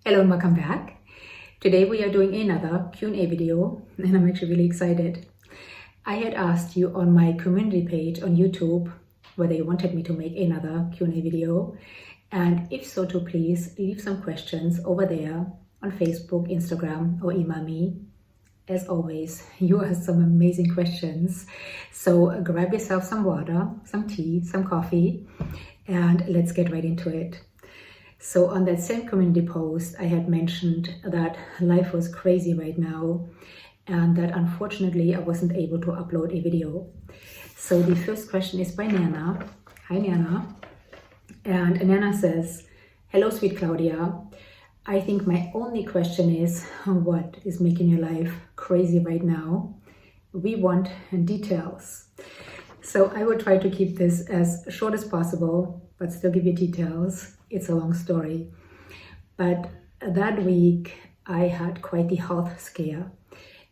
Hello and welcome back. Today we are doing another Q&A video and I'm actually really excited. I had asked you on my community page on YouTube whether you wanted me to make another Q&A video, and if so, to please leave some questions over there on Facebook, Instagram, or email me. As always, you asked some amazing questions, so grab yourself some water, some tea, some coffee, and let's get right into it. So on that same community post, I had mentioned that life was crazy right now and that unfortunately I wasn't able to upload a video. So the first question is by Nana. Hi Nana. And Nana says, hello sweet Claudia. I think my only question is, what is making your life crazy right now? We want details. So I will try to keep this as short as possible, but still give you details. It's a long story. But that week I had quite the health scare,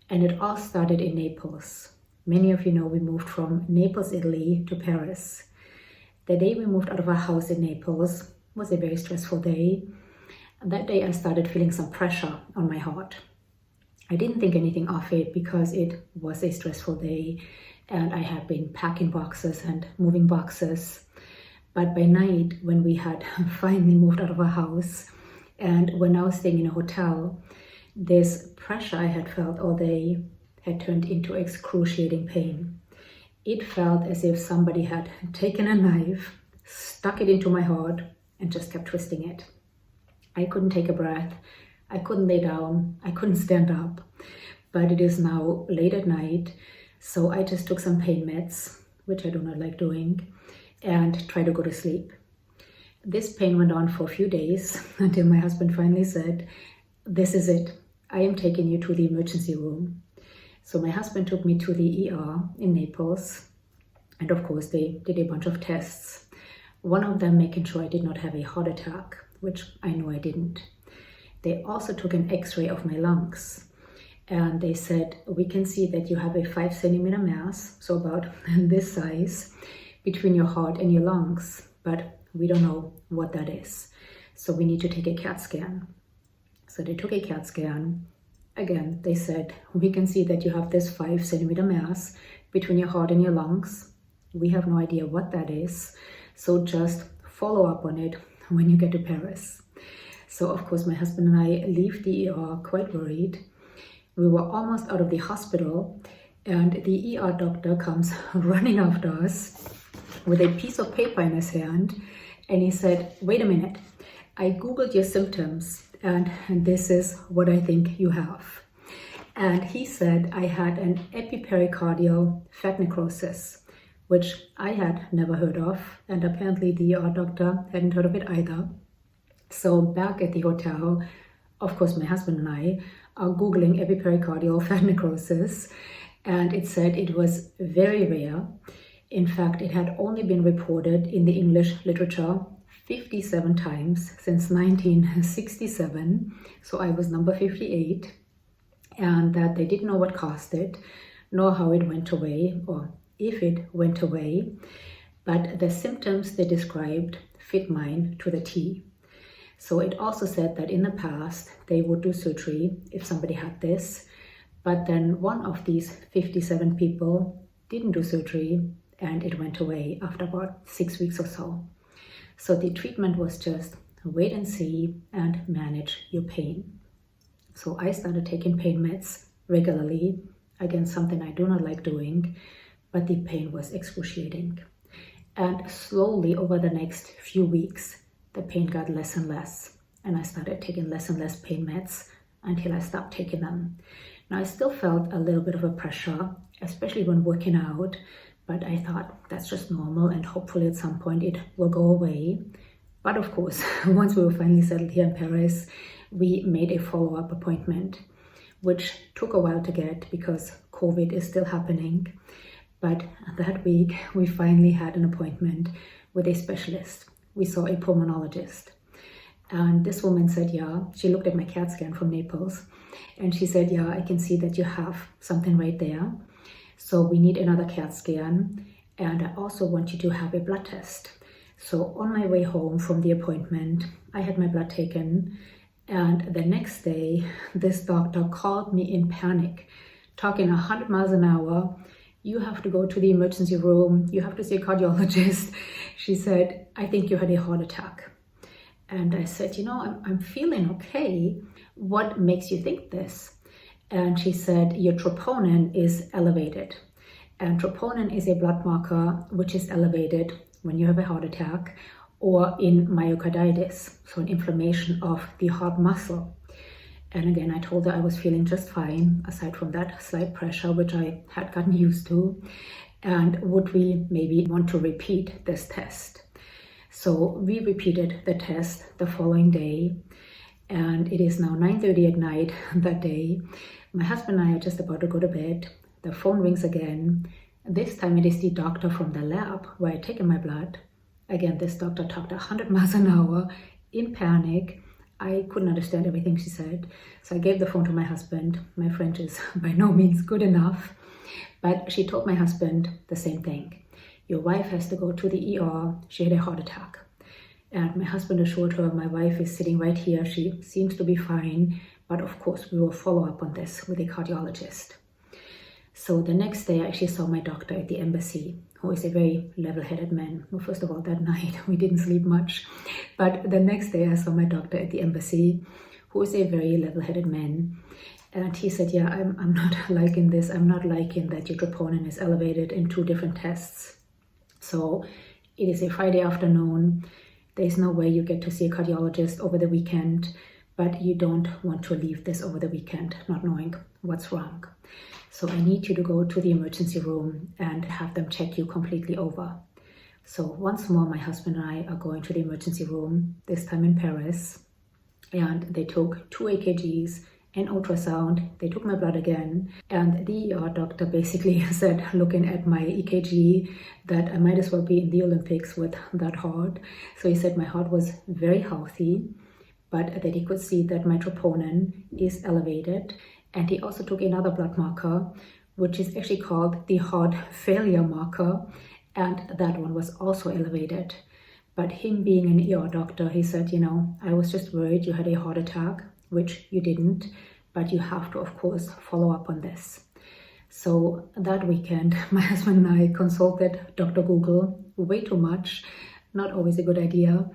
and it all started in Naples. Many of you know we moved from Naples, Italy to Paris. The day we moved out of our house in Naples was a very stressful day. That day I started feeling some pressure on my heart. I didn't think anything of it because it was a stressful day and I had been packing boxes and moving boxes. But by night, when we had finally moved out of our house and were now staying in a hotel, this pressure I had felt all day had turned into excruciating pain. It felt as if somebody had taken a knife, stuck it into my heart, and just kept twisting it. I couldn't take a breath, I couldn't lay down, I couldn't stand up. But it is now late at night, so I just took some pain meds, which I do not like doing, and try to go to sleep. This pain went on for a few days until my husband finally said, this is it. I am taking you to the emergency room. So my husband took me to the ER in Naples. And of course, they did a bunch of tests. One of them making sure I did not have a heart attack, which I know I didn't. They also took an x-ray of my lungs. And they said, we can see that you have a 5 centimeter mass, so about this size, between your heart and your lungs, but we don't know what that is. So we need to take a CAT scan. So they took a CAT scan. Again, they said, we can see that you have this 5 centimeter mass between your heart and your lungs. We have no idea what that is. So just follow up on it when you get to Paris. So of course, my husband and I leave the ER quite worried. We were almost out of the hospital and the ER doctor comes running after us with a piece of paper in his hand, and he said, wait a minute, I googled your symptoms and this is what I think you have. And he said I had an epipericardial fat necrosis, which I had never heard of, and apparently the ER doctor hadn't heard of it either. So back at the hotel, of course my husband and I are googling epipericardial fat necrosis, and it said it was very rare. In fact, it had only been reported in the English literature 57 times since 1967. So I was number 58, and that they didn't know what caused it, nor how it went away, or if it went away. But the symptoms they described fit mine to the T. So it also said that in the past, they would do surgery if somebody had this. But then one of these 57 people didn't do surgery, and it went away after about 6 weeks or so. So the treatment was just wait and see and manage your pain. So I started taking pain meds regularly, again, something I do not like doing, but the pain was excruciating. And slowly over the next few weeks, the pain got less and less. And I started taking less and less pain meds until I stopped taking them. Now I still felt a little bit of a pressure, especially when working out, but I thought that's just normal and hopefully at some point it will go away. But of course, once we were finally settled here in Paris, we made a follow-up appointment, which took a while to get because COVID is still happening. But that week, we finally had an appointment with a specialist. We saw a pulmonologist. And this woman said, yeah, she looked at my CAT scan from Naples, and she said, yeah, I can see that you have something right there. So we need another CAT scan, and I also want you to have a blood test. So on my way home from the appointment, I had my blood taken, And the next day, this doctor called me in panic, talking 100 miles an hour. You have to go to the emergency room. You have to see a cardiologist. She said, I think you had a heart attack. And I said, I'm feeling okay. What makes you think this? And she said, your troponin is elevated. And troponin is a blood marker which is elevated when you have a heart attack or in myocarditis, so an inflammation of the heart muscle. And again, I told her I was feeling just fine, aside from that slight pressure, which I had gotten used to. And would we maybe want to repeat this test? So we repeated the test the following day. And it is now 9:30 at night that day. My husband and I are just about to go to bed. The phone rings again. This time it is the doctor from the lab where I taken my blood. Again, this doctor talked 100 miles an hour in panic. I couldn't understand everything she said. So I gave the phone to my husband. My French is by no means good enough. But she told my husband the same thing. Your wife has to go to the ER. She had a heart attack. And my husband assured her, my wife is sitting right here. She seems to be fine. But of course, we will follow up on this with a cardiologist. So the next day, I actually saw my doctor at the embassy, who is a very level-headed man. Well, first of all, that night, we didn't sleep much. But the next day, I saw my doctor at the embassy, who is a very level-headed man. And he said, yeah, I'm not liking this. I'm not liking that your troponin is elevated in 2 different tests. So it is a Friday afternoon. There's no way you get to see a cardiologist over the weekend, but you don't want to leave this over the weekend, not knowing what's wrong. So I need you to go to the emergency room and have them check you completely over. So once more, my husband and I are going to the emergency room, this time in Paris. And they took 2 EKGs, an ultrasound. They took my blood again. And the ER doctor basically said, looking at my EKG, that I might as well be in the Olympics with that heart. So he said my heart was very healthy, but that he could see that my troponin is elevated. And he also took another blood marker, which is actually called the heart failure marker. And that one was also elevated. But him being an ER doctor, he said, I was just worried you had a heart attack, which you didn't, but you have to, of course, follow up on this. So that weekend, my husband and I consulted Dr. Google way too much, not always a good idea,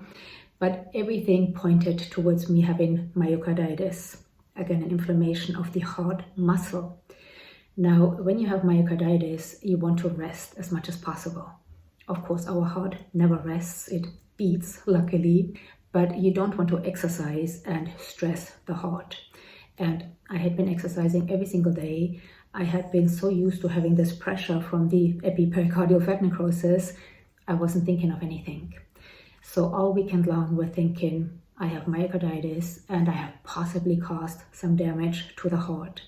but everything pointed towards me having myocarditis. Again, an inflammation of the heart muscle. Now, when you have myocarditis, you want to rest as much as possible. Of course, our heart never rests, it beats, luckily, but you don't want to exercise and stress the heart. And I had been exercising every single day. I had been so used to having this pressure from the epipericardial fat necrosis, I wasn't thinking of anything. So all weekend long, we're thinking, I have myocarditis and I have possibly caused some damage to the heart.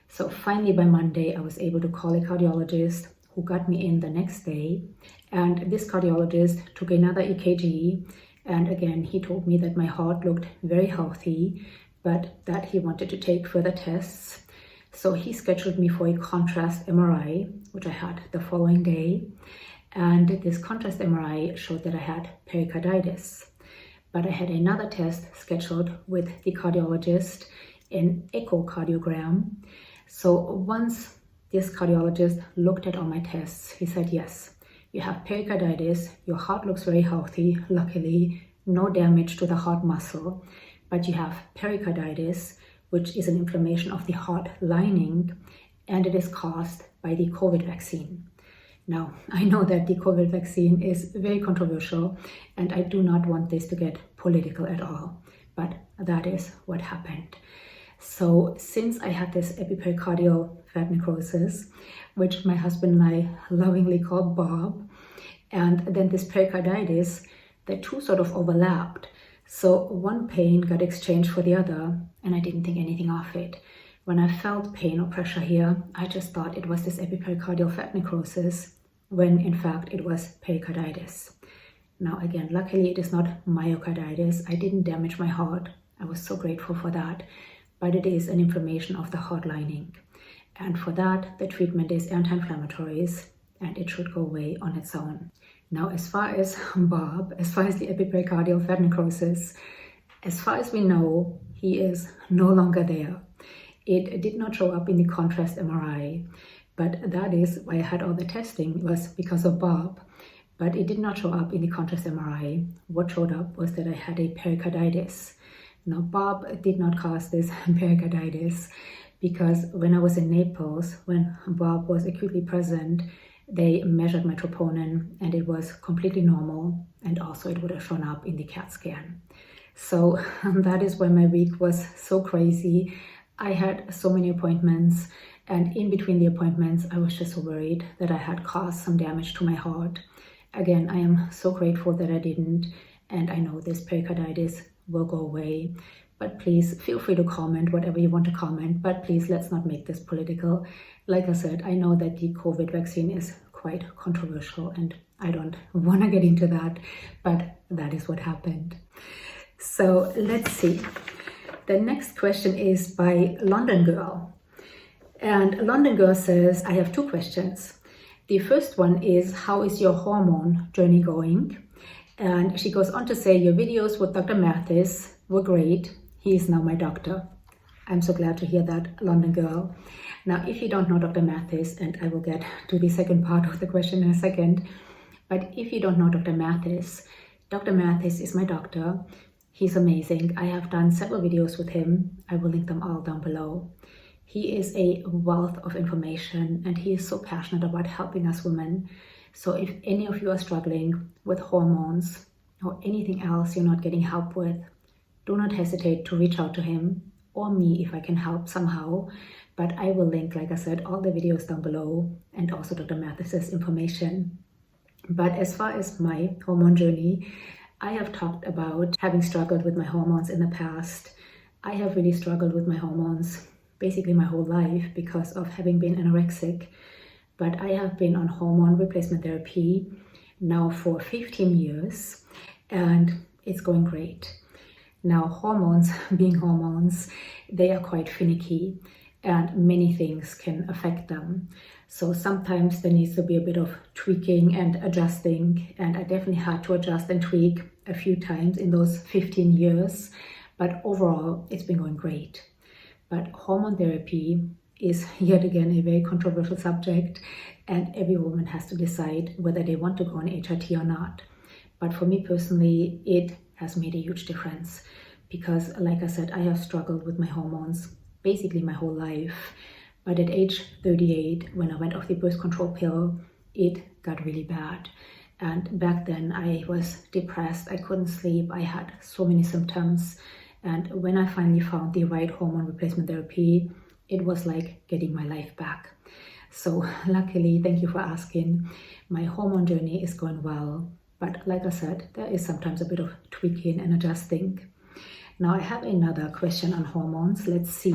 So finally by Monday, I was able to call a cardiologist who got me in the next day. And this cardiologist took another EKG. And again, he told me that my heart looked very healthy, but that he wanted to take further tests. So he scheduled me for a contrast MRI, which I had the following day. And this contrast MRI showed that I had pericarditis. But I had another test scheduled with the cardiologist, an echocardiogram. So once this cardiologist looked at all my tests, he said, yes, you have pericarditis, your heart looks very healthy, luckily, no damage to the heart muscle, but you have pericarditis, which is an inflammation of the heart lining, and it is caused by the COVID vaccine. Now, I know that the COVID vaccine is very controversial, and I do not want this to get political at all, but that is what happened. So since I had this epipericardial fat necrosis, which my husband and I lovingly call Bob, and then this pericarditis, the 2 sort of overlapped. So one pain got exchanged for the other, and I didn't think anything of it. When I felt pain or pressure here, I just thought it was this epipericardial fat necrosis, when in fact it was pericarditis. Now again, luckily it is not myocarditis. I didn't damage my heart. I was so grateful for that. But it is an inflammation of the heart lining. And for that, the treatment is anti-inflammatories, and it should go away on its own. Now, as far as Bob, as far as the epipericardial fat necrosis, As far as we know, he is no longer there. It did not show up in the contrast MRI, but that is why I had all the testing, was because of Bob. But it did not show up in the contrast MRI. What showed up was that I had a pericarditis. Now, Bob did not cause this pericarditis because when I was in Naples, when Bob was acutely present, they measured my troponin and it was completely normal, and also it would have shown up in the CAT scan. So that is why my week was so crazy. I had so many appointments, and in between the appointments, I was just so worried that I had caused some damage to my heart. Again, I am so grateful that I didn't, and I know this pericarditis will go away. But please feel free to comment whatever you want to comment, but please let's not make this political. Like I said, I know that the COVID vaccine is quite controversial and I don't want to get into that, but that is what happened. So let's see. The next question is by London Girl. And London Girl says, I have two questions. The first one is, how is your hormone journey going? And she goes on to say, your videos with Dr. Mathis were great. He is now my doctor. I'm so glad to hear that, London Girl. Now, if you don't know Dr. Mathis, and I will get to the second part of the question in a second, but if you don't know Dr. Mathis is my doctor. He's amazing. I have done several videos with him. I will link them all down below. He is a wealth of information and he is so passionate about helping us women. So if any of you are struggling with hormones or anything else you're not getting help with, do not hesitate to reach out to him or me if I can help somehow. But I will link, like I said, all the videos down below and also Dr. Mathis's information. But as far as my hormone journey, I have talked about having struggled with my hormones in the past. I have really struggled with my hormones basically my whole life because of having been anorexic. But I have been on hormone replacement therapy now for 15 years and it's going great. Now, hormones, being hormones, they are quite finicky and many things can affect them. So sometimes there needs to be a bit of tweaking and adjusting, and I definitely had to adjust and tweak a few times in those 15 years, but overall it's been going great. But hormone therapy is yet again a very controversial subject, and every woman has to decide whether they want to go on HRT or not. But for me personally, it has made a huge difference because, like I said, I have struggled with my hormones basically my whole life. But at age 38, when I went off the birth control pill, it got really bad. And back then I was depressed, I couldn't sleep, I had so many symptoms. And when I finally found the right hormone replacement therapy, it was like getting my life back. So luckily, thank you for asking, my hormone journey is going well. But like I said, there is sometimes a bit of tweaking and adjusting. Now I have another question on hormones. Let's see.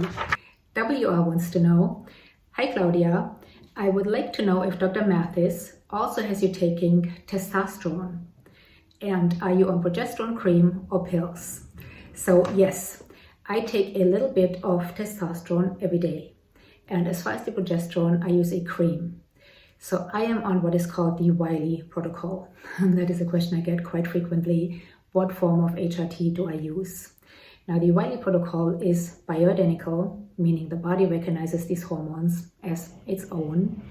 WR wants to know, hi Claudia, I would like to know if Dr. Mathis also has you taking testosterone, and are you on progesterone cream or pills? So yes, I take a little bit of testosterone every day, and as far as the progesterone, I use a cream. So I am on what is called the Wiley protocol. That is a question I get quite frequently. What form of HRT do I use? Now, the Wiley protocol is bioidentical, meaning the body recognizes these hormones as its own.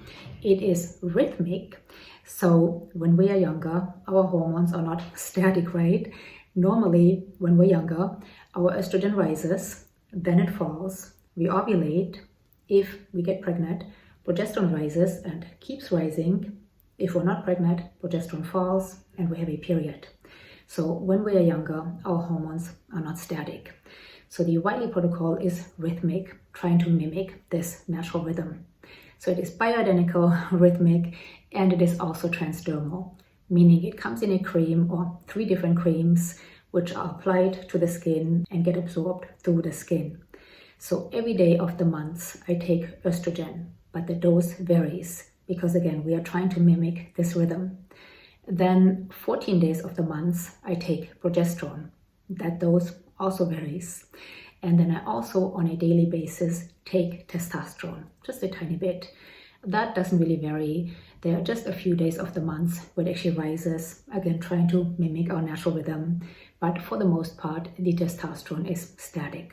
It is rhythmic, so when we are younger, our hormones are not static, right? Normally, when we're younger, our estrogen rises, then it falls, we ovulate. If we get pregnant, progesterone rises and keeps rising. If we're not pregnant, progesterone falls and we have a period. So when we are younger, our hormones are not static. So the Wiley protocol is rhythmic, trying to mimic this natural rhythm. So it is bioidentical, rhythmic, and it is also transdermal, meaning it comes in a cream or 3 different creams which are applied to the skin and get absorbed through the skin. So every day of the month I take estrogen, but the dose varies because again, we are trying to mimic this rhythm. Then 14 days of the month, I take progesterone. That dose also varies. And then I also, on a daily basis, take testosterone, just a tiny bit. That doesn't really vary. There are just a few days of the month where it actually rises, again, trying to mimic our natural rhythm. but for the most part, the testosterone is static.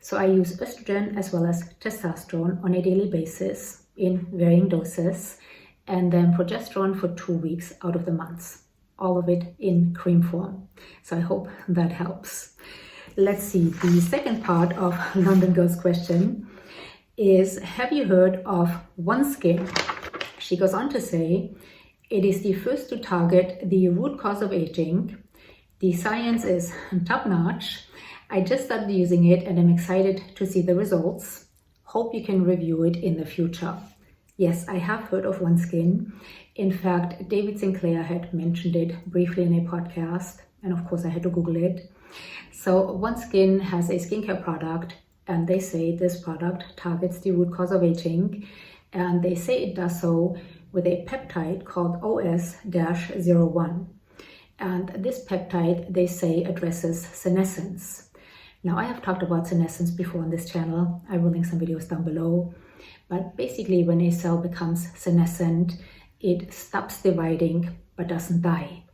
So I use estrogen as well as testosterone on a daily basis in varying doses, and then progesterone for 2 weeks out of the months, all of it in cream form. So I hope that helps. Let's see, the second part of London Girl's question is, have you heard of OneSkin? She goes on to say, it is the first to target the root cause of aging. The science is top-notch. I just started using it and I'm excited to see the results. Hope you can review it in the future. Yes, I have heard of OneSkin. In fact, David Sinclair had mentioned it briefly in a podcast, and of course I had to Google it. So OneSkin has a skincare product, and they say this product targets the root cause of aging, and they say it does so with a peptide called OS-01. And this peptide, they say, addresses senescence. Now, I have talked about senescence before on this channel. I will link some videos down below. But basically, when a cell becomes senescent, it stops dividing but doesn't die.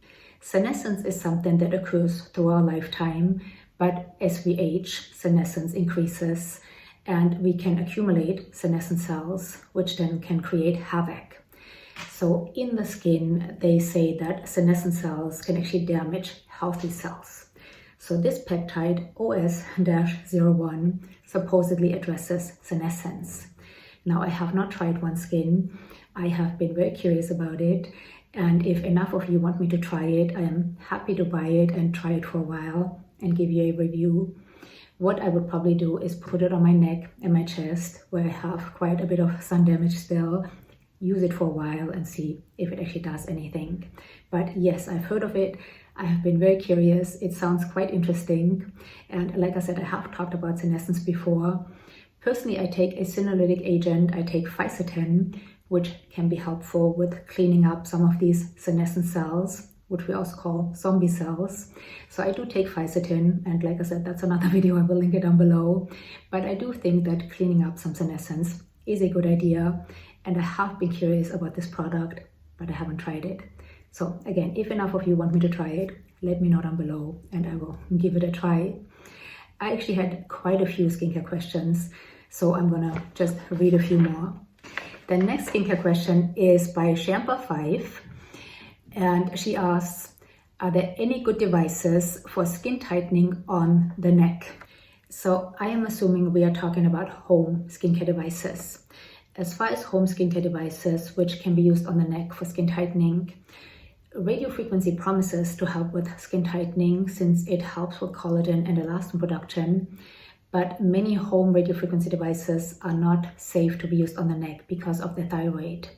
Senescence is something that occurs through our lifetime, but as we age, senescence increases and we can accumulate senescent cells, which then can create havoc. So in the skin, they say that senescent cells can actually damage healthy cells. So this peptide, OS-01, supposedly addresses senescence. Now, I have not tried OneSkin. I have been very curious about it. And if enough of you want me to try it, I am happy to buy it and try it for a while and give you a review. What I would probably do is put it on my neck and my chest, where I have quite a bit of sun damage still, use it for a while and see if it actually does anything. But yes, I've heard of it. I have been very curious. It sounds quite interesting. And like I said, I have talked about senescence before. Personally, I take a senolytic agent. I take fisetin, which can be helpful with cleaning up some of these senescent cells, which we also call zombie cells. So I do take fisetin, and like I said, that's another video. I will link it down below. But I do think that cleaning up some senescence is a good idea. And I have been curious about this product, but I haven't tried it. So again, if enough of you want me to try it, let me know down below and I will give it a try. I actually had quite a few skincare questions, so I'm gonna just read a few more. The next skincare question is by Shampa5, and she asks, are there any good devices for skin tightening on the neck? So I am assuming we are talking about home skincare devices. As far as home skincare devices, which can be used on the neck for skin tightening, radiofrequency promises to help with skin tightening since it helps with collagen and elastin production, but many home radiofrequency devices are not safe to be used on the neck because of the thyroid.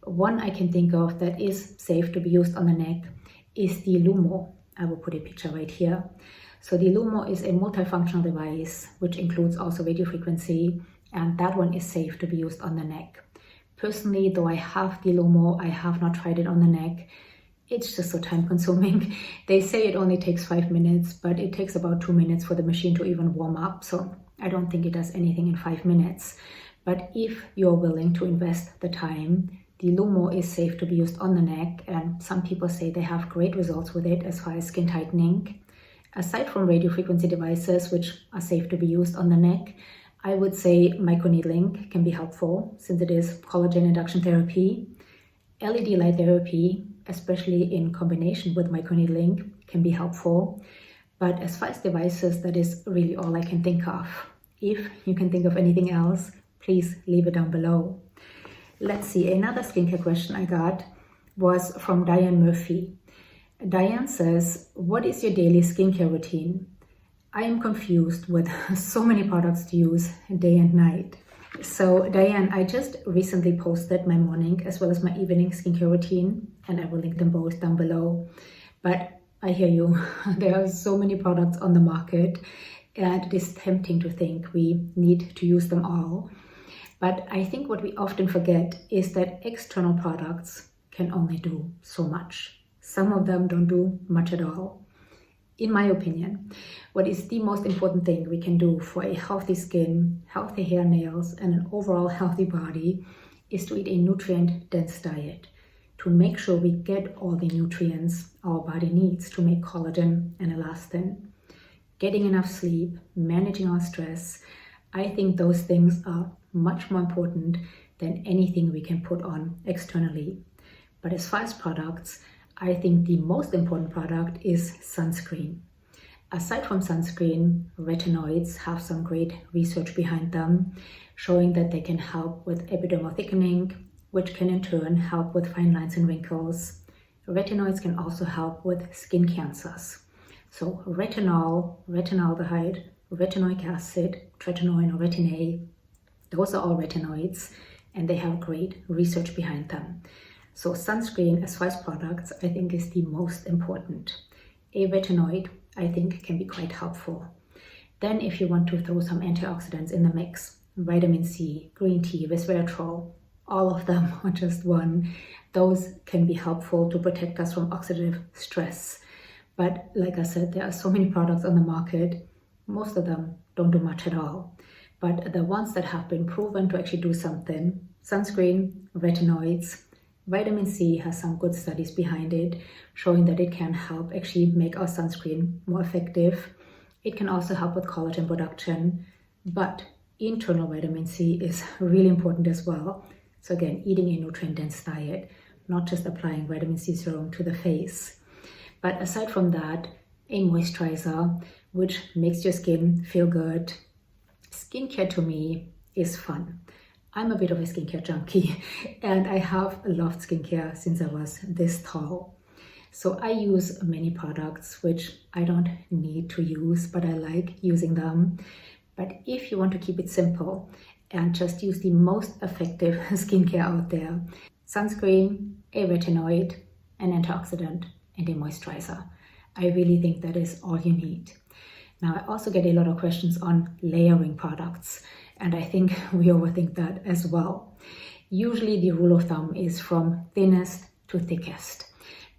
One I can think of that is safe to be used on the neck is the Lumo. I will put a picture right here. So the Lumo is a multifunctional device which includes also radiofrequency, and that one is safe to be used on the neck. Personally, though I have the Lumo, I have not tried it on the neck. It's just so time consuming. They say it only takes 5 minutes, but it takes about 2 minutes for the machine to even warm up. So I don't think it does anything in 5 minutes. But if you're willing to invest the time, the Lumo is safe to be used on the neck. And some people say they have great results with it as far as skin tightening. Aside from radiofrequency devices, which are safe to be used on the neck, I would say microneedling can be helpful since it is collagen induction therapy. LED light therapy, especially in combination with microneedling, can be helpful. But as far as devices, that is really all I can think of. If you can think of anything else, please leave it down below. Let's see, another skincare question I got was from Diane Murphy. Diane says, what is your daily skincare routine? I am confused with so many products to use day and night. So Diane, I just recently posted my morning as well as my evening skincare routine, and I will link them both down below. But I hear you, there are so many products on the market and it is tempting to think we need to use them all. But I think what we often forget is that external products can only do so much. Some of them don't do much at all. In my opinion, what is the most important thing we can do for a healthy skin, healthy hair, nails, and an overall healthy body is to eat a nutrient-dense diet. to make sure we get all the nutrients our body needs to make collagen and elastin. Getting enough sleep, managing our stress, I think those things are much more important than anything we can put on externally. But as far as products, I think the most important product is sunscreen. Aside from sunscreen, retinoids have some great research behind them, showing that they can help with epidermal thickening, which can in turn help with fine lines and wrinkles. Retinoids can also help with skin cancers. So retinol, retinaldehyde, retinoic acid, tretinoin or retin A, those are all retinoids, and they have great research behind them. So sunscreen as far as products, I think is the most important. A retinoid, I think, can be quite helpful. Then if you want to throw some antioxidants in the mix, vitamin C, green tea, resveratrol, all of them or just one, those can be helpful to protect us from oxidative stress. But like I said, there are so many products on the market, most of them don't do much at all. But the ones that have been proven to actually do something, sunscreen, retinoids, vitamin C has some good studies behind it, showing that it can help actually make our sunscreen more effective. It can also help with collagen production, but internal vitamin C is really important as well. So again, eating a nutrient-dense diet, not just applying vitamin C serum to the face. But aside from that, a moisturizer, which makes your skin feel good. Skincare to me is fun. I'm a bit of a skincare junkie and I have loved skincare since I was this tall. So I use many products which I don't need to use, but I like using them. But if you want to keep it simple and just use the most effective skincare out there, sunscreen, a retinoid, an antioxidant, and a moisturizer. I really think that is all you need. Now, I also get a lot of questions on layering products, and I think we overthink that as well. Usually the rule of thumb is from thinnest to thickest,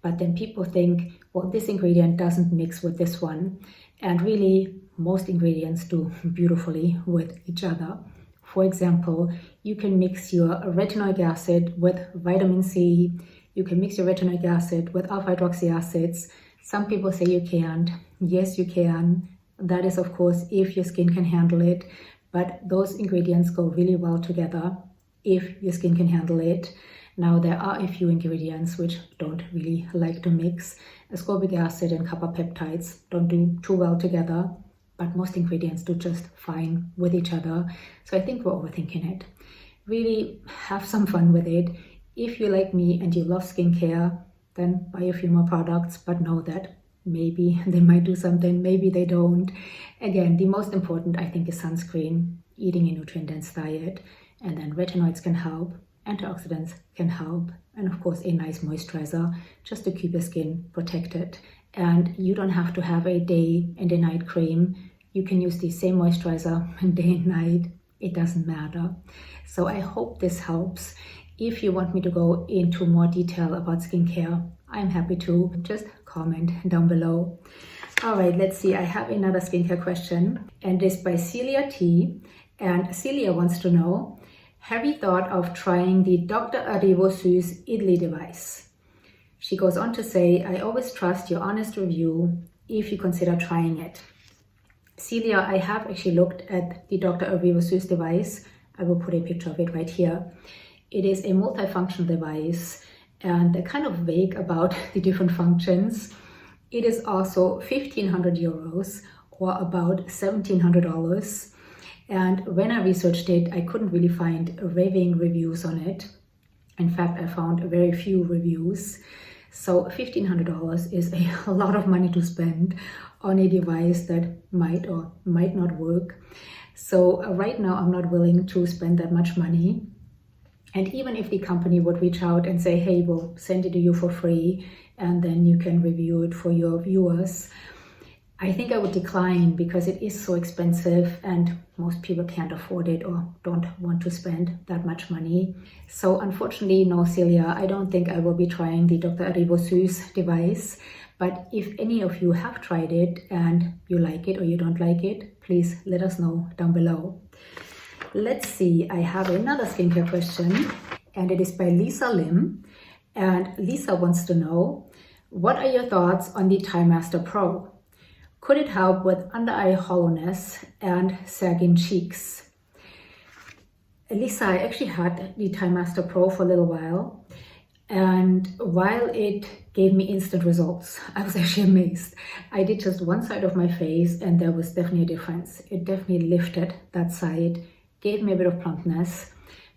but then people think, well, this ingredient doesn't mix with this one, and really most ingredients do beautifully with each other. For example, you can mix your retinoic acid with vitamin C, you can mix your retinoic acid with alpha-hydroxy acids. Some people say you can't. Yes, you can. That is, of course, if your skin can handle it, but those ingredients go really well together if your skin can handle it. Now, there are a few ingredients which don't really like to mix. Ascorbic acid and kappa peptides don't do too well together, but most ingredients do just fine with each other. So I think we're overthinking it. Really have some fun with it. If you're like me and you love skincare, then buy a few more products, but know that maybe they might do something, maybe they don't. Again, the most important, I think, is sunscreen, eating a nutrient-dense diet, and then retinoids can help, antioxidants can help, and of course a nice moisturizer just to keep your skin protected. And you don't have to have a day and a night cream. You can use the same moisturizer day and night. It doesn't matter. So I hope this helps. If you want me to go into more detail about skincare, I'm happy to. Just comment down below. All right, let's see. I have another skincare question, and it's by Celia T. And Celia wants to know, have you thought of trying the Dr. Arrivo Zeus IT device? She goes on to say, I always trust your honest review if you consider trying it. Celia, I have actually looked at the Dr. Arrivo Zeus device. I will put a picture of it right here. It is a multifunctional device, and they're kind of vague about the different functions. It is also 1,500 euros or about $1,700. And when I researched it, I couldn't really find raving reviews on it. In fact, I found very few reviews. So $1,500 is a lot of money to spend on a device that might or might not work. So right now, I'm not willing to spend that much money. And even if the company would reach out and say, hey, we'll send it to you for free, and then you can review it for your viewers, I think I would decline because it is so expensive and most people can't afford it or don't want to spend that much money. So unfortunately, no, Celia, I don't think I will be trying the Dr. Arrivo Zeus device. But if any of you have tried it and you like it or you don't like it, please let us know down below. Let's see, I have another skincare question, and it is by Lisa Lim. And Lisa wants to know, what are your thoughts on the Timemaster Pro? Could it help with under-eye hollowness and sagging cheeks? Lisa, I actually had the Timemaster Pro for a little while, and while it gave me instant results, I was actually amazed. I did just one side of my face and there was definitely a difference. It definitely lifted that side, gave me a bit of plumpness,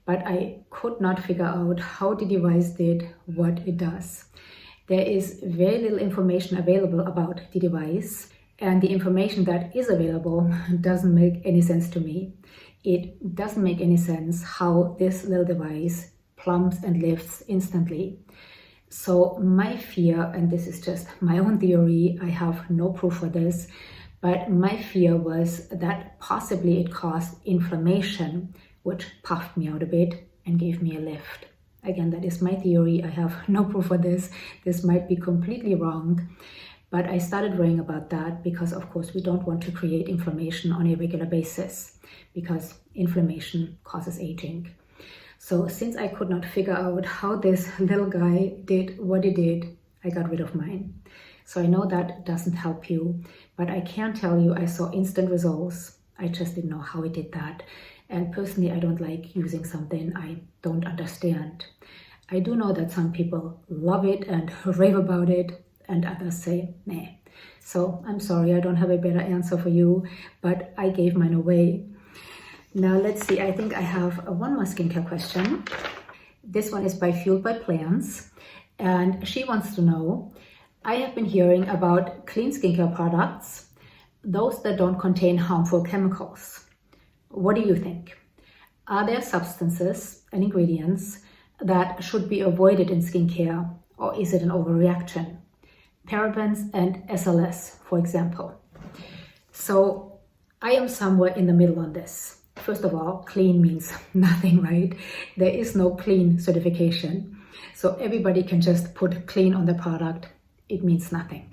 but I could not figure out how the device did what it does. There is very little information available about the device, and the information that is available doesn't make any sense to me. It doesn't make any sense how this little device plumps and lifts instantly. So my fear, and this is just my own theory, I have no proof for this, but my fear was that possibly it caused inflammation, which puffed me out a bit and gave me a lift. Again, that is my theory. I have no proof for this. This might be completely wrong, but I started worrying about that because, of course, we don't want to create inflammation on a regular basis because inflammation causes aging. So since I could not figure out how this little guy did what he did, I got rid of mine. So I know that doesn't help you, but I can tell you I saw instant results. I just didn't know how he did that. And personally, I don't like using something I don't understand. I do know that some people love it and rave about it, and others say, nah. So I'm sorry, I don't have a better answer for you, but I gave mine away. Now let's see, I think I have one more skincare question. This one is by Fueled by Plants, and she wants to know, I have been hearing about clean skincare products, those that don't contain harmful chemicals. What do you think? Are there substances and ingredients that should be avoided in skincare, or is it an overreaction? Parabens and SLS, for example. So I am somewhere in the middle on this. First of all, clean means nothing, right? There is no clean certification. So everybody can just put clean on the product. It means nothing.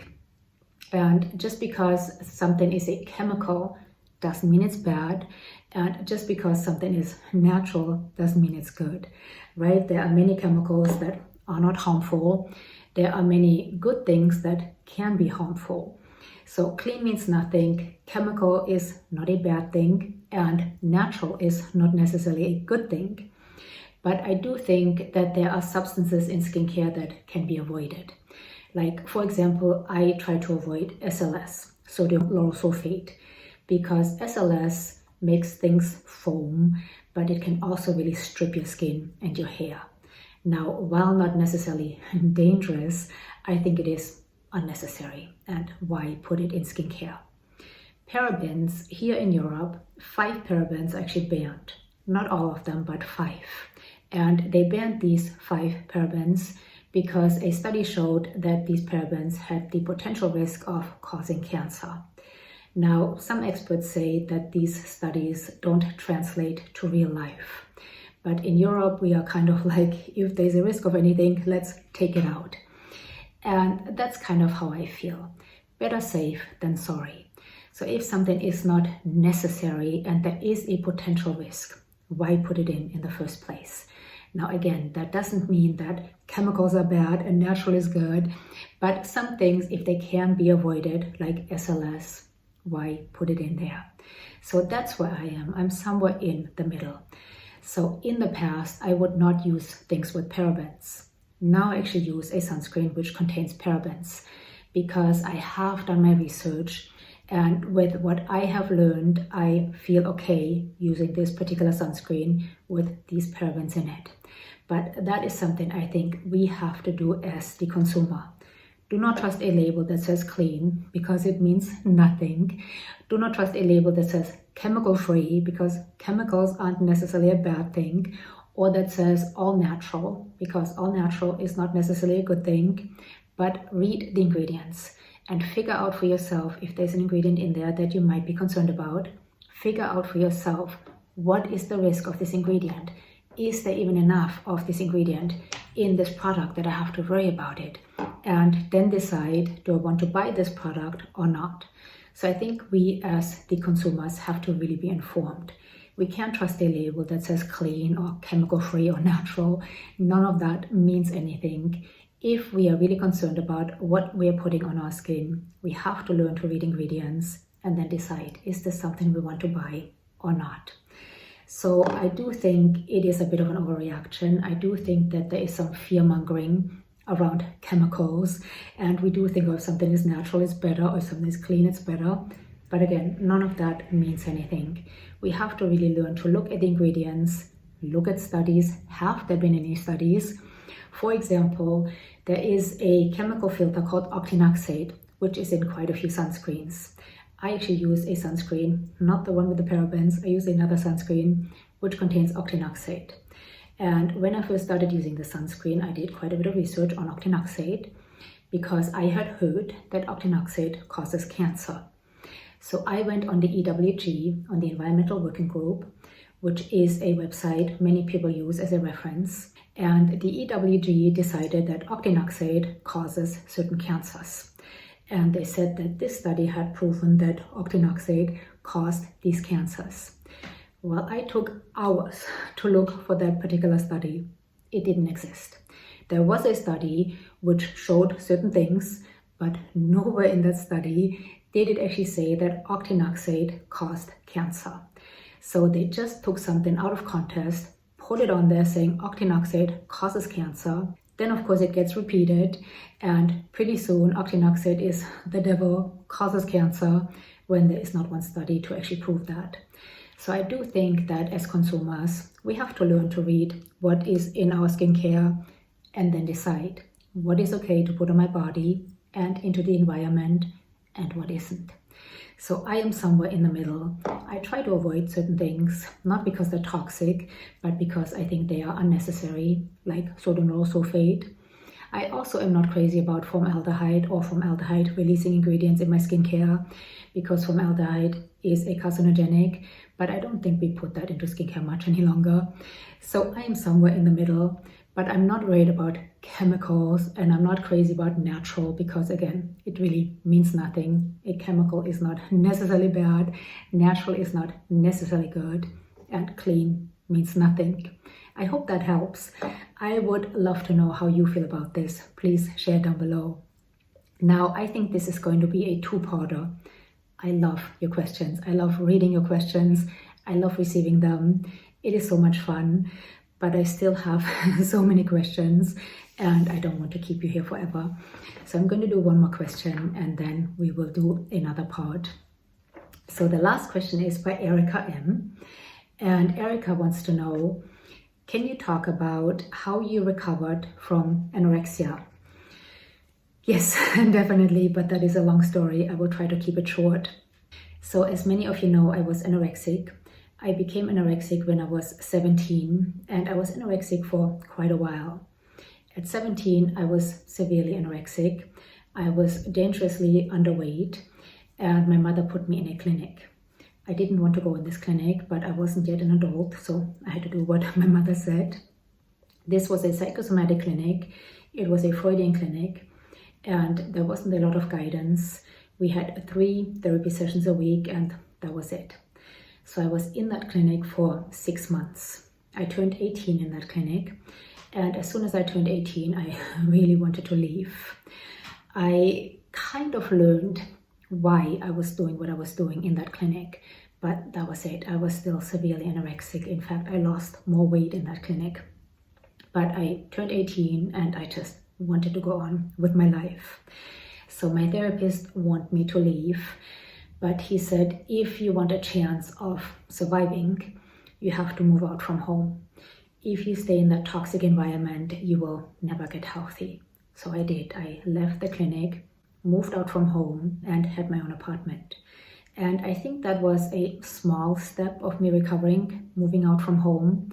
And just because something is a chemical doesn't mean it's bad. And just because something is natural doesn't mean it's good, right? There are many chemicals that are not harmful. There are many good things that can be harmful. So clean means nothing, chemical is not a bad thing, and natural is not necessarily a good thing. But I do think that there are substances in skincare that can be avoided. Like, for example, I try to avoid SLS, sodium lauryl sulfate, because SLS makes things foam, but it can also really strip your skin and your hair. Now, while not necessarily dangerous, I think it is unnecessary, and why put it in skincare? Parabens, here in Europe, 5 parabens are actually banned. Not all of them, but 5. And they banned these 5 parabens because a study showed that these parabens had the potential risk of causing cancer. Now, some experts say that these studies don't translate to real life. But in Europe, we are kind of like, if there's a risk of anything, let's take it out. And that's kind of how I feel. Better safe than sorry. So if something is not necessary and there is a potential risk, why put it in the first place? Now again, that doesn't mean that chemicals are bad and natural is good, but some things, if they can be avoided, like SLS, why put it in there? So that's where I am. I'm somewhere in the middle. So in the past, I would not use things with parabens. Now I actually use a sunscreen which contains parabens because I have done my research, and with what I have learned, I feel okay using this particular sunscreen with these parabens in it. But that is something I think we have to do as the consumer. Do not trust a label that says clean because it means nothing. Do not trust a label that says chemical free because chemicals aren't necessarily a bad thing, or that says all natural because all natural is not necessarily a good thing. But read the ingredients and figure out for yourself if there's an ingredient in there that you might be concerned about. Figure out for yourself, what is the risk of this ingredient? Is there even enough of this ingredient in this product that I have to worry about it? And then decide, do I want to buy this product or not? So I think we as the consumers have to really be informed. We can't trust a label that says clean or chemical free or natural. None of that means anything. If we are really concerned about what we are putting on our skin, we have to learn to read ingredients and then decide, is this something we want to buy or not? So I do think it is a bit of an overreaction. I do think that there is some fear mongering around chemicals, and we do think, oh, if something is natural, it's better, or if something is clean, it's better. But again, none of that means anything. We have to really learn to look at the ingredients, look at studies. Have there been any studies? For example, there is a chemical filter called octinoxate, which is in quite a few sunscreens. I actually use a sunscreen, not the one with the parabens. I use another sunscreen which contains octinoxate. And when I first started using the sunscreen, I did quite a bit of research on octinoxate because I had heard that octinoxate causes cancer. So I went on the EWG, on the Environmental Working Group, which is a website many people use as a reference. And the EWG decided that octinoxate causes certain cancers. And they said that this study had proven that octinoxate caused these cancers. Well, I took hours to look for that particular study. It didn't exist. There was a study which showed certain things, but nowhere in that study did it actually say that octinoxate caused cancer. So they just took something out of context, put it on there saying octinoxate causes cancer. Then of course it gets repeated, and pretty soon octinoxate is the devil, causes cancer, when there is not one study to actually prove that. So I do think that as consumers, we have to learn to read what is in our skincare and then decide what is okay to put on my body and into the environment and what isn't. So I am somewhere in the middle. I try to avoid certain things, not because they're toxic, but because I think they are unnecessary, like sodium lauryl sulfate. I also am not crazy about formaldehyde or formaldehyde releasing ingredients in my skincare, because formaldehyde is a carcinogenic, but I don't think we put that into skincare much any longer. So I am somewhere in the middle, but I'm not worried about chemicals and I'm not crazy about natural, because again, it really means nothing. A chemical is not necessarily bad, natural is not necessarily good, and clean means nothing. I hope that helps. I would love to know how you feel about this. Please share down below. Now, I think this is going to be a two-parter. I love your questions. I love reading your questions. I love receiving them. It is so much fun, but I still have so many questions and I don't want to keep you here forever. So I'm going to do one more question and then we will do another part. So the last question is by Erica M. And Erica wants to know, can you talk about how you recovered from anorexia? Yes, definitely, but that is a long story. I will try to keep it short. So as many of you know, I was anorexic. I became anorexic when I was 17, and I was anorexic for quite a while. At 17, I was severely anorexic. I was dangerously underweight, and my mother put me in a clinic. I didn't want to go in this clinic, but I wasn't yet an adult, so I had to do what my mother said. This was a psychosomatic clinic. It was a Freudian clinic, and there wasn't a lot of guidance. We had 3 therapy sessions a week, and that was it. So I was in that clinic for 6 months. I turned 18 in that clinic, and as soon as I turned 18, I really wanted to leave. I kind of learned why I was doing what I was doing in that clinic, but that was it. I was still severely anorexic. In fact, I lost more weight in that clinic. But I turned 18 and I just wanted to go on with my life. So my therapist wanted me to leave, but he said, if you want a chance of surviving, you have to move out from home. If you stay in that toxic environment, you will never get healthy. So I did. I left the clinic, moved out from home, and had my own apartment. And I think that was a small step of me recovering, moving out from home.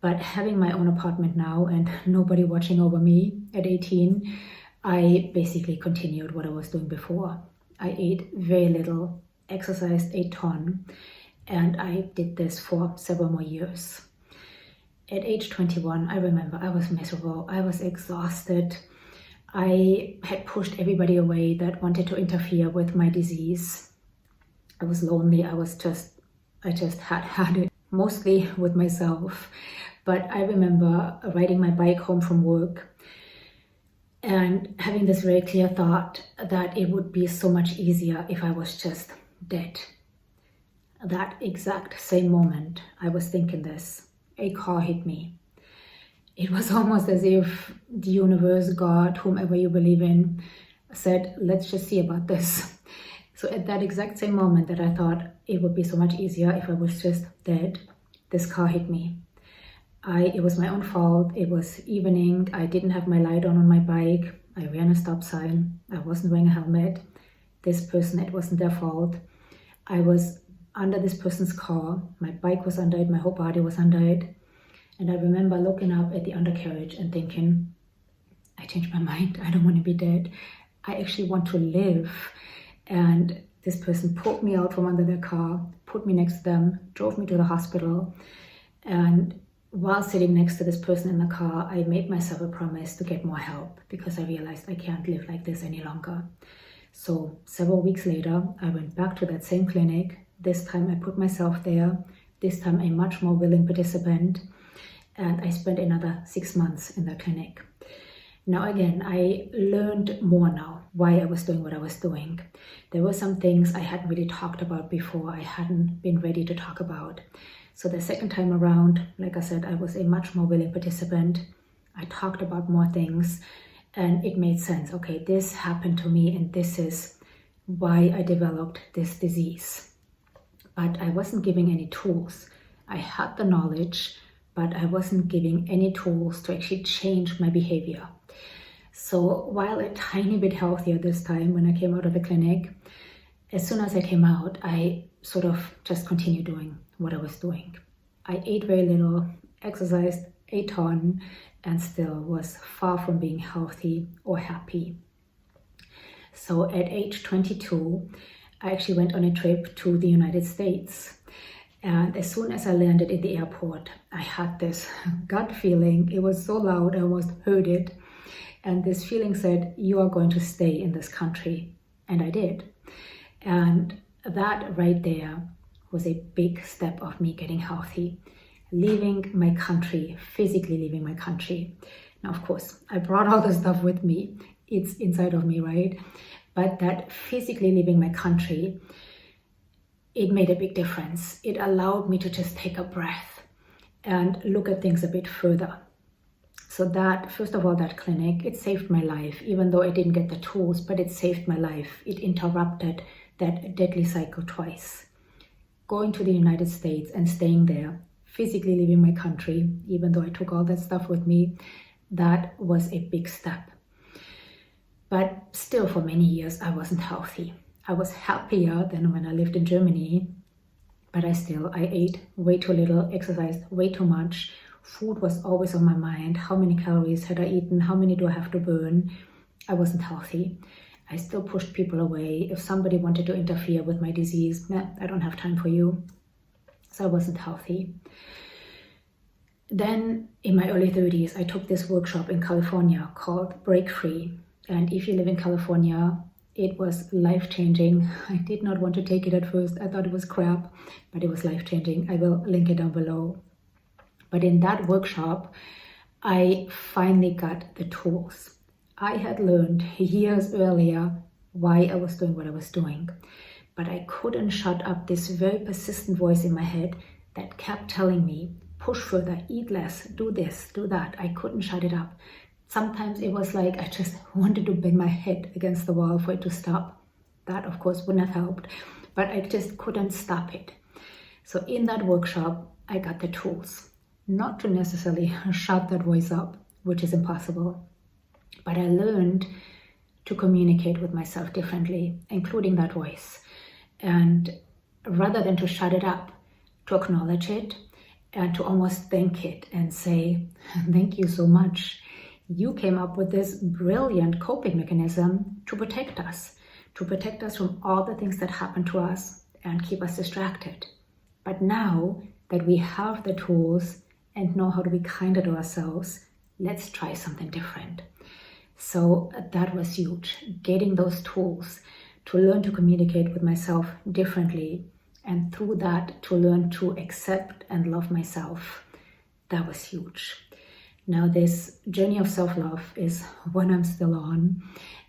But having my own apartment now and nobody watching over me at 18, I basically continued what I was doing before. I ate very little, exercised a ton, and I did this for several more years. At age 21, I remember I was miserable, I was exhausted. I had pushed everybody away that wanted to interfere with my disease. I was lonely, I just had it. mostly with myself. But I remember riding my bike home from work and having this very clear thought that it would be so much easier if I was just dead. That exact same moment I was thinking this, a car hit me. It was almost as if the universe, God, whomever you believe in, said, let's just see about this. So at that exact same moment that I thought it would be so much easier if I was just dead, this car hit me. It was my own fault. It was evening. I didn't have my light on my bike. I ran a stop sign. I wasn't wearing a helmet. This person, it wasn't their fault. I was under this person's car. My bike was under it. My whole body was under it. And I remember looking up at the undercarriage and thinking, I changed my mind. I don't want to be dead. I actually want to live. And this person pulled me out from under their car, put me next to them, drove me to the hospital. And while sitting next to this person in the car, I made myself a promise to get more help because I realized I can't live like this any longer. So several weeks later, I went back to that same clinic. This time I put myself there, this time a much more willing participant. And I spent another 6 months in that clinic. Now again, I learned more now why I was doing what I was doing. There were some things I hadn't really talked about before. I hadn't been ready to talk about. So the second time around, like I said, I was a much more willing participant. I talked about more things and it made sense. Okay, this happened to me and this is why I developed this disease. But I wasn't giving any tools. I had the knowledge, but I wasn't giving any tools to actually change my behavior. So while a tiny bit healthier this time when I came out of the clinic, as soon as I came out, I sort of just continued doing what I was doing. I ate very little, exercised a ton, and still was far from being healthy or happy. So at age 22, I actually went on a trip to the United States. And as soon as I landed in the airport, I had this gut feeling. It was so loud, I almost heard it. And this feeling said, you are going to stay in this country. And I did. And that right there was a big step of me getting healthy. Leaving my country, physically leaving my country. Now, of course, I brought all the stuff with me. It's inside of me, right? But that physically leaving my country, it made a big difference. It allowed me to just take a breath and look at things a bit further. So that, first of all, that clinic, it saved my life, even though I didn't get the tools, but it saved my life. It interrupted that deadly cycle twice. Going to the United States and staying there, physically leaving my country, even though I took all that stuff with me, that was a big step. But still for many years, I wasn't healthy. I was happier than when I lived in Germany, but I ate way too little, exercised way too much. Food was always on my mind. How many calories had I eaten? How many do I have to burn? I wasn't healthy. I still pushed people away. If somebody wanted to interfere with my disease, I don't have time for you. So I wasn't healthy. Then in my early 30s, I took this workshop in California called Break Free. And if you live in California, it was life-changing. I did not want to take it at first. I thought it was crap, but it was life-changing. I will link it down below. But in that workshop, I finally got the tools. I had learned years earlier why I was doing what I was doing, but I couldn't shut up this very persistent voice in my head that kept telling me, push further, eat less, do this, do that. I couldn't shut it up. Sometimes it was like I just wanted to bang my head against the wall for it to stop. That, of course, wouldn't have helped, but I just couldn't stop it. So in that workshop, I got the tools, not to necessarily shut that voice up, which is impossible, but I learned to communicate with myself differently, including that voice. And rather than to shut it up, to acknowledge it and to almost thank it and say, thank you so much. You came up with this brilliant coping mechanism to protect us from all the things that happen to us and keep us distracted. But now that we have the tools and know how to be kinder to ourselves, let's try something different. So that was huge, getting those tools to learn to communicate with myself differently And through that, to learn to accept and love myself. That was huge. Now, this journey of self-love is one I'm still on,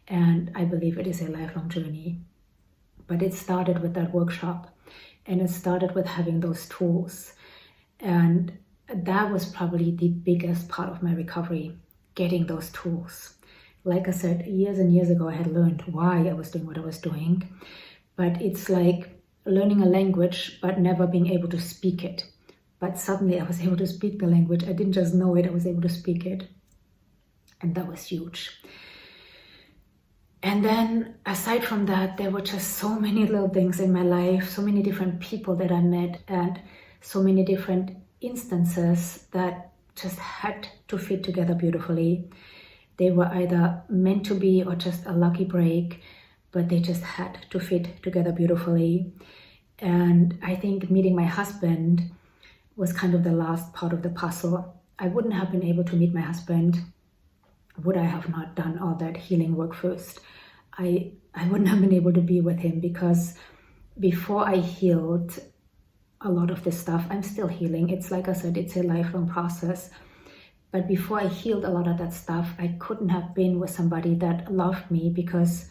and I believe it is a lifelong journey. But it started with that workshop, and it started with having those tools. And that was probably the biggest part of my recovery, getting those tools. Like I said, years and years ago, I had learned why I was doing what I was doing. But it's like learning a language, but never being able to speak it. But suddenly I was able to speak the language. I didn't just know it, I was able to speak it. And that was huge. And then aside from that, there were just so many little things in my life, so many different people that I met, and so many different instances that just had to fit together beautifully. They were either meant to be or just a lucky break, but they just had to fit together beautifully. And I think meeting my husband was kind of the last part of the puzzle. I wouldn't have been able to meet my husband would I have not done all that healing work first. I wouldn't have been able to be with him, because before I healed a lot of this stuff, I'm still healing. It's like I said, it's a lifelong process. But before I healed a lot of that stuff, I couldn't have been with somebody that loved me, because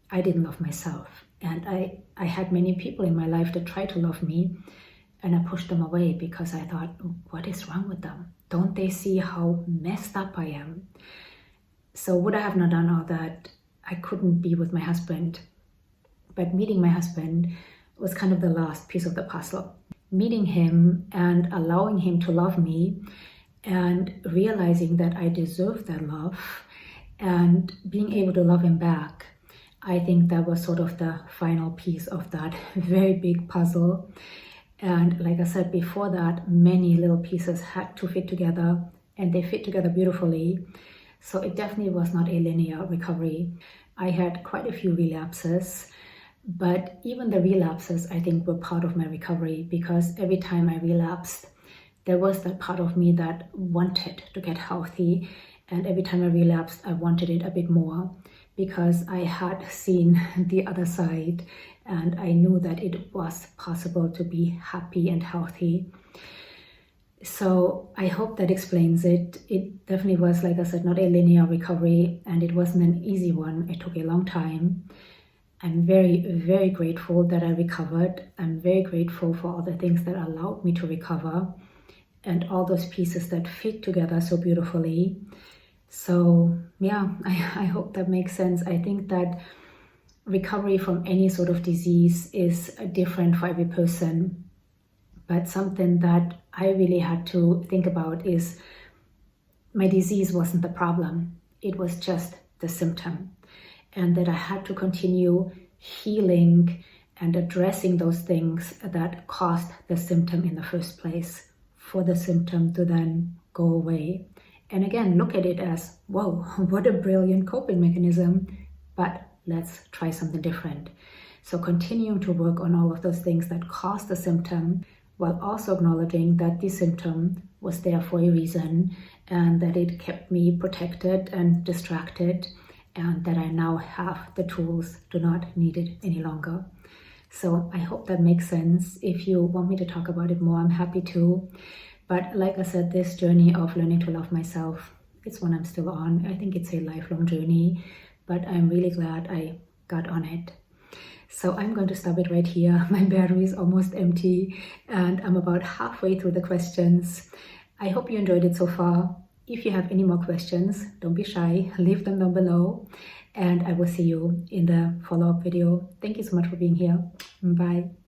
I didn't love myself. And I had many people in my life that tried to love me, and I pushed them away because I thought, what is wrong with them? Don't they see how messed up I am? So would I have not done all that, I couldn't be with my husband. But meeting my husband was kind of the last piece of the puzzle. Meeting him and allowing him to love me, and realizing that I deserve that love, and being able to love him back. I think that was sort of the final piece of that very big puzzle. And like I said before that, many little pieces had to fit together, and they fit together beautifully. So it definitely was not a linear recovery. I had quite a few relapses, but even the relapses, I think, were part of my recovery, because every time I relapsed, there was that part of me that wanted to get healthy. And every time I relapsed, I wanted it a bit more, because I had seen the other side, and I knew that it was possible to be happy and healthy. So I hope that explains it. It definitely was, like I said, not a linear recovery, and it wasn't an easy one. It took a long time. I'm very, very grateful that I recovered. I'm very grateful for all the things that allowed me to recover, and all those pieces that fit together so beautifully. So yeah, I hope that makes sense. I think that recovery from any sort of disease is different for every person. But something that I really had to think about is my disease wasn't the problem. It was just the symptom. And that I had to continue healing and addressing those things that caused the symptom in the first place, for the symptom to then go away. And again, look at it as, whoa, what a brilliant coping mechanism, but let's try something different. So continuing to work on all of those things that caused the symptom, while also acknowledging that the symptom was there for a reason, and that it kept me protected and distracted, and that I now have the tools to not need it any longer. So I hope that makes sense. If you want me to talk about it more, I'm happy to. But like I said, this journey of learning to love myself, it's one I'm still on. I think it's a lifelong journey, but I'm really glad I got on it. So I'm going to stop it right here. My battery is almost empty, and I'm about halfway through the questions. I hope you enjoyed it so far. If you have any more questions, don't be shy, leave them down below, and I will see you in the follow-up video. Thank you so much for being here. Bye.